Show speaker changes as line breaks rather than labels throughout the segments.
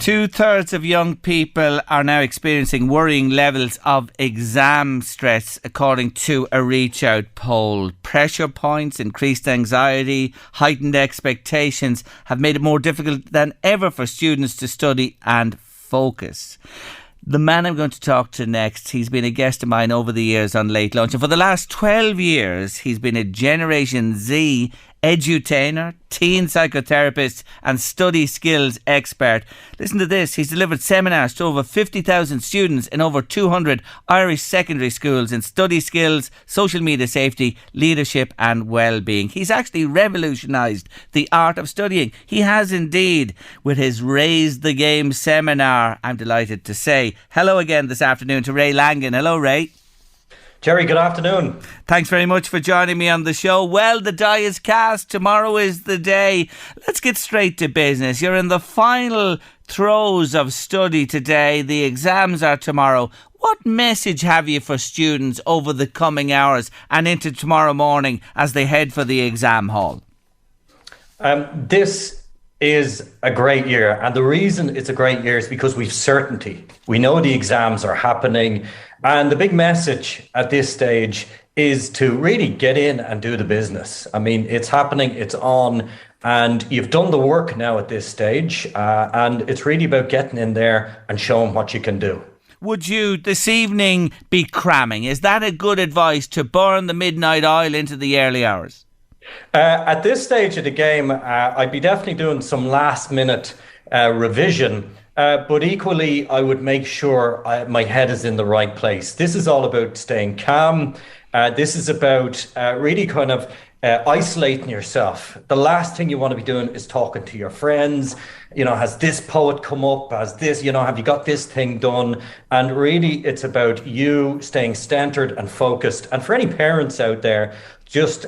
2/3 of young people are now experiencing worrying levels of exam stress, according to a Reach Out poll. Pressure points, increased anxiety, heightened expectations have made it more difficult than ever for students to study and focus. The man I'm going to talk to next, he's been a guest of mine over the years on Late Lunch, and for the last 12 years he's been a Generation Z edutainer, teen psychotherapist and study skills expert. Listen to this, he's delivered seminars to over 50,000 students in over 200 Irish secondary schools in study skills, social media safety, leadership and well-being. He's actually revolutionised the art of studying. He has indeed, with his Raise the Game seminar. I'm delighted to say hello again this afternoon to Ray Langan. Hello, Ray.
Gerry, good afternoon.
Thanks very much for joining me on the show. Well, the die is cast. Tomorrow is the day. Let's get straight to business. You're in the final throes of study today. The exams are tomorrow. What message have you for students over the coming hours and into tomorrow morning as they head for the exam hall?
This is a great year, and the reason it's a great year is because we've certainty. We know the exams are happening, and the big message at this stage is to really get in and do the business. I mean, it's happening, it's on, and you've done the work now at this stage, and it's really about getting in there and showing what you can do.
Would you this evening be cramming? Is that a good advice, to burn the midnight oil into the early hours?
At this stage of the game, I'd be definitely doing some last minute revision, but equally I would make sure my head is in the right place. This is all about staying calm. This is about really kind of isolating yourself. The last thing you want to be doing is talking to your friends. Has this poet come up? Has this, have you got this thing done? And really it's about you staying centered and focused. And for any parents out there, just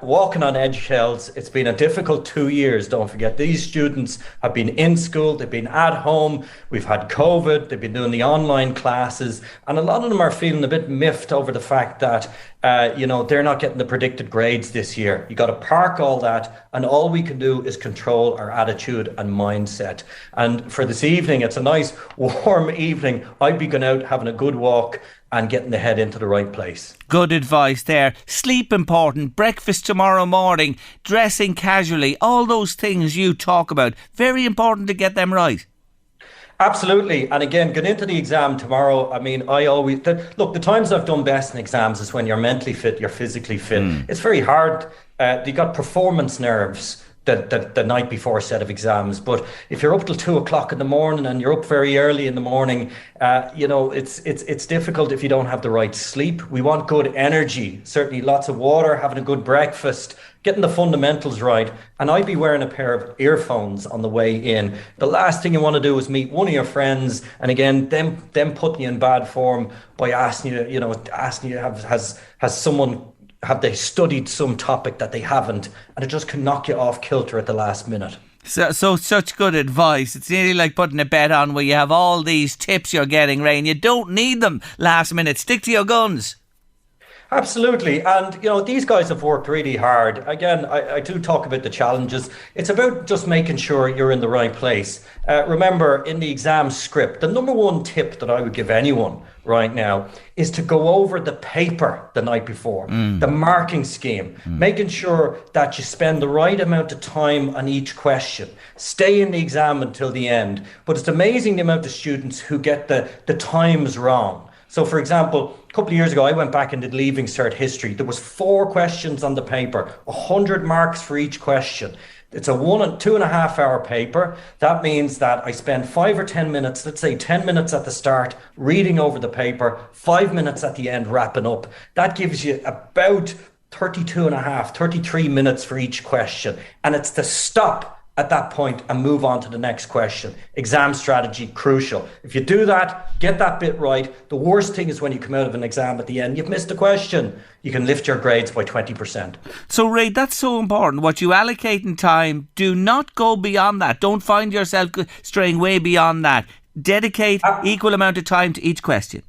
walking on eggshells. It's been a difficult 2 years. Don't forget, these students have been in school, they've been at home, we've had COVID, they've been doing the online classes, and a lot of them are feeling a bit miffed over the fact that they're not getting the predicted grades this year. You got to park all that, and all we can do is control our attitude and mindset. And for this evening, it's a nice warm evening. I'd be going out having a good walk and getting the head into the right place.
Good advice there. Sleep important, breakfast tomorrow morning, dressing casually, all those things you talk about. Very important to get them right.
Absolutely. And again, get into the exam tomorrow. I mean, the times I've done best in exams is when you're mentally fit, you're physically fit. It's very hard. You got performance nerves the night before a set of exams. But if you're up till 2 o'clock in the morning and you're up very early in the morning, it's difficult if you don't have the right sleep. We want good energy, certainly lots of water, having a good breakfast, getting the fundamentals right. And I'd be wearing a pair of earphones on the way in. The last thing you want to do is meet one of your friends, and again, them putting you in bad form by asking you, have they studied some topic that they haven't, and it just can knock you off kilter at the last minute.
So such good advice. It's nearly like putting a bet on where you have all these tips you're getting, Ray, and you don't need them last minute. Stick to your guns.
Absolutely. And, these guys have worked really hard. Again, I do talk about the challenges. It's about just making sure you're in the right place. Remember, in the exam script, the number one tip that I would give anyone right now is to go over the paper the night before, the marking scheme, making sure that you spend the right amount of time on each question. Stay in the exam until the end. But it's amazing the amount of students who get the times wrong. So, for example, a couple of years ago, I went back and did Leaving Cert history. There was 4 questions on the paper, 100 marks for each question. It's a 1 and 2.5 hour paper. That means that I spend 5 or 10 minutes, let's say 10 minutes at the start, reading over the paper, 5 minutes at the end, wrapping up. That gives you about 33 minutes for each question. And it's to stop at that point and move on to the next question. Exam strategy, crucial. If you do that, get that bit right. The worst thing is when you come out of an exam at the end, you've missed a question. You can lift your grades by 20%.
So, Ray, that's so important. What you allocate in time, do not go beyond that. Don't find yourself straying way beyond that. Dedicate equal amount of time to each question.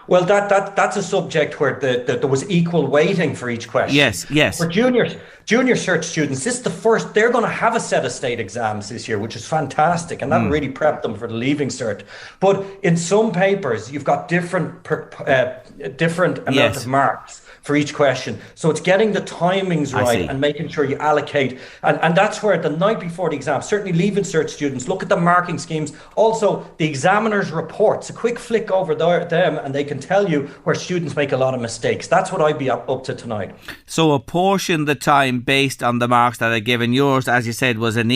Well, that's a subject where there was equal weighting for each question.
Yes, yes.
For junior cert students, this is the first, they're going to have a set of state exams this year, which is fantastic. And that really prepped them for the Leaving Cert. But in some papers, you've got different amount of marks for each question. So it's getting the timings right and making sure you allocate. And that's where the night before the exam, certainly Leaving Cert students, look at the marking schemes. Also, the examiner's reports, a quick flick over them and they can tell you where students make a lot of mistakes. That's what I'd be up to tonight.
So apportion the time based on the marks that are given. Yours, as you said, was an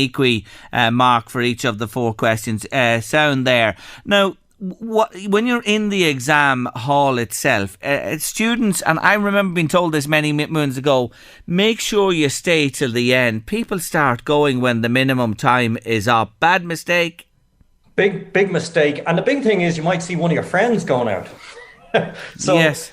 mark for each of the 4 questions. Sound there. Now, when you're in the exam hall itself, students, and I remember being told this many moons ago, make sure you stay till the end. People start going when the minimum time is up. Bad mistake?
Big mistake. And the big thing is you might see one of your friends going out. So
yes.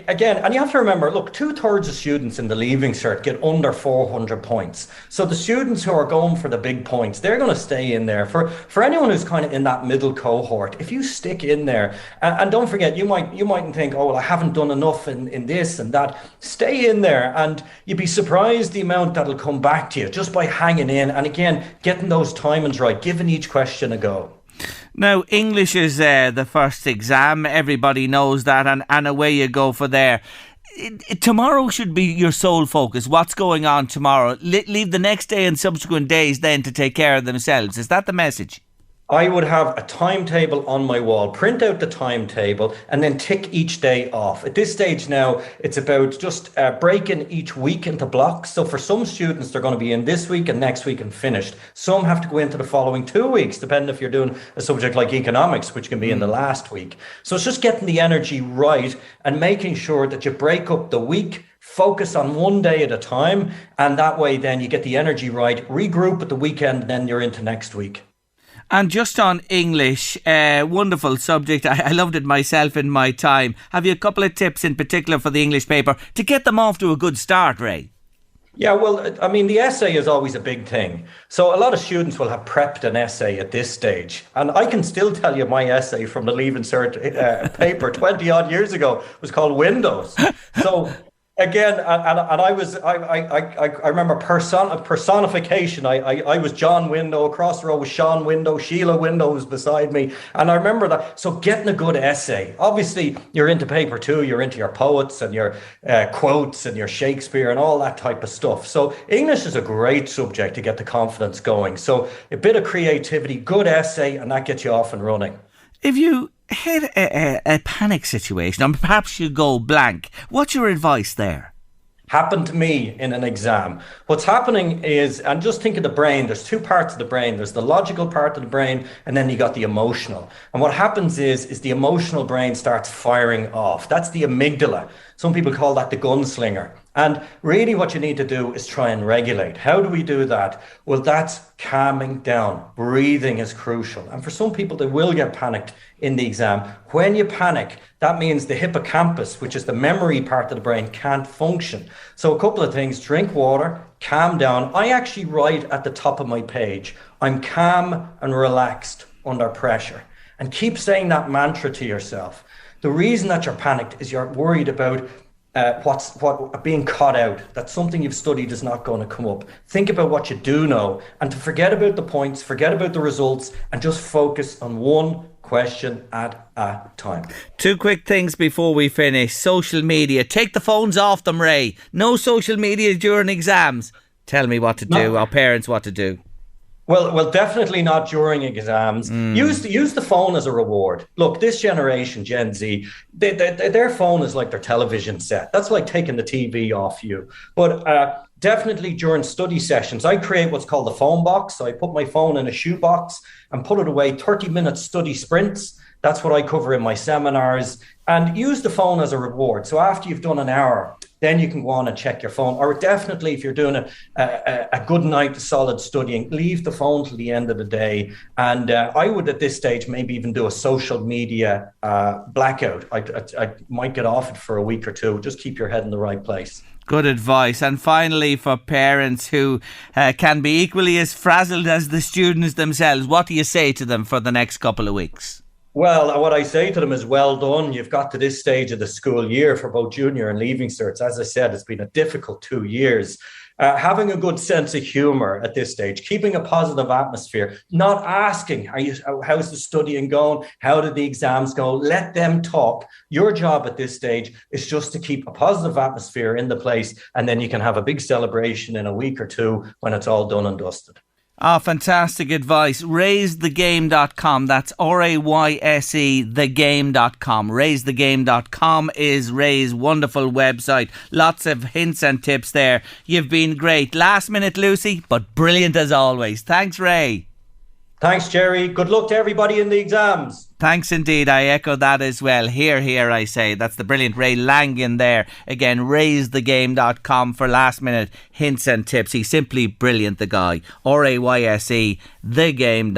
Again, and you have to remember, look, 2/3 of students in the Leaving Cert get under 400 points. So the students who are going for the big points, they're going to stay in there. For anyone who's kind of in that middle cohort, if you stick in there, and don't forget, you mightn't think, oh, well, I haven't done enough in this and that. Stay in there, and you'd be surprised the amount that'll come back to you just by hanging in. And again, getting those timings right, giving each question a go.
Now, English is the first exam. Everybody knows that, and away you go for there. Tomorrow should be your sole focus. What's going on tomorrow? Leave the next day and subsequent days then to take care of themselves. Is that the message?
I would have a timetable on my wall, print out the timetable, and then tick each day off. At this stage now, it's about just breaking each week into blocks. So for some students, they're going to be in this week and next week and finished. Some have to go into the following 2 weeks, depending if you're doing a subject like economics, which can be in the last week. So it's just getting the energy right and making sure that you break up the week, focus on one day at a time, and that way then you get the energy right, regroup at the weekend, and then you're into next week.
And just on English, wonderful subject. I loved it myself in my time. Have you a couple of tips in particular for the English paper to get them off to a good start, Ray?
Yeah, well, I mean, the essay is always a big thing. So a lot of students will have prepped an essay at this stage. And I can still tell you my essay from the Leaving Cert paper 20 odd years ago was called Windows. So again, and I remember personification. I was John Window, across the row was Sean Window, Sheila Window was beside me. And I remember that. So getting a good essay, obviously you're into paper too, you're into your poets and your quotes and your Shakespeare and all that type of stuff. So English is a great subject to get the confidence going. So a bit of creativity, good essay, and that gets you off and running.
If you hit a panic situation, or perhaps you go blank, what's your advice there?
Happened to me in an exam. What's happening is, and just think of the brain, there's 2 parts of the brain. There's the logical part of the brain, and then you got the emotional. And what happens is the emotional brain starts firing off. That's the amygdala. Some people call that the gunslinger. And really what you need to do is try and regulate. How do we do that? Well, that's calming down. Breathing is crucial. And for some people, they will get panicked in the exam. When you panic, that means the hippocampus, which is the memory part of the brain, can't function. So a couple of things: drink water, calm down. I actually write at the top of my page, I'm calm and relaxed under pressure. And keep saying that mantra to yourself. The reason that you're panicked is you're worried about what being caught out, that something you've studied is not going to come up. Think about what you do know, and to forget about the points, forget about the results, and just focus on one question at a time.
2 quick things before we finish. Social media. Take the phones off them, Ray. No social media during exams. Tell me what to do, our parents what to do.
Well, definitely not during exams. Use the phone as a reward. Look, this generation, Gen Z, their phone is like their television set. That's like taking the TV off you. But definitely during study sessions, I create what's called the phone box. So I put my phone in a shoebox and put it away. 30-minute study sprints. That's what I cover in my seminars. And use the phone as a reward. So after you've done an hour, then you can go on and check your phone. Or definitely, if you're doing a good night of solid studying, leave the phone till the end of the day. And I would, at this stage, maybe even do a social media blackout. I might get off it for a week or 2. Just keep your head in the right place.
Good advice. And finally, for parents who can be equally as frazzled as the students themselves, what do you say to them for the next couple of weeks?
Well, what I say to them is well done. You've got to this stage of the school year for both junior and leaving certs. As I said, it's been a difficult 2 years. Having a good sense of humour at this stage, keeping a positive atmosphere, not asking, how's the studying going? How did the exams go? Let them talk. Your job at this stage is just to keep a positive atmosphere in the place, and then you can have a big celebration in a week or two when it's all done and dusted.
Ah, fantastic advice. RaiseTheGame.com. That's RAYSE, thegame.com. RaiseTheGame.com is Ray's wonderful website. Lots of hints and tips there. You've been great. Last minute, Lucy, but brilliant as always. Thanks, Ray.
Thanks, Gerry. Good luck to everybody in the exams.
Thanks indeed. I echo that as well. Here, here, I say. That's the brilliant Ray Langan there. Again, RaiseTheGame.com for last minute hints and tips. He's simply brilliant, the guy. RAYSE, thegame.com.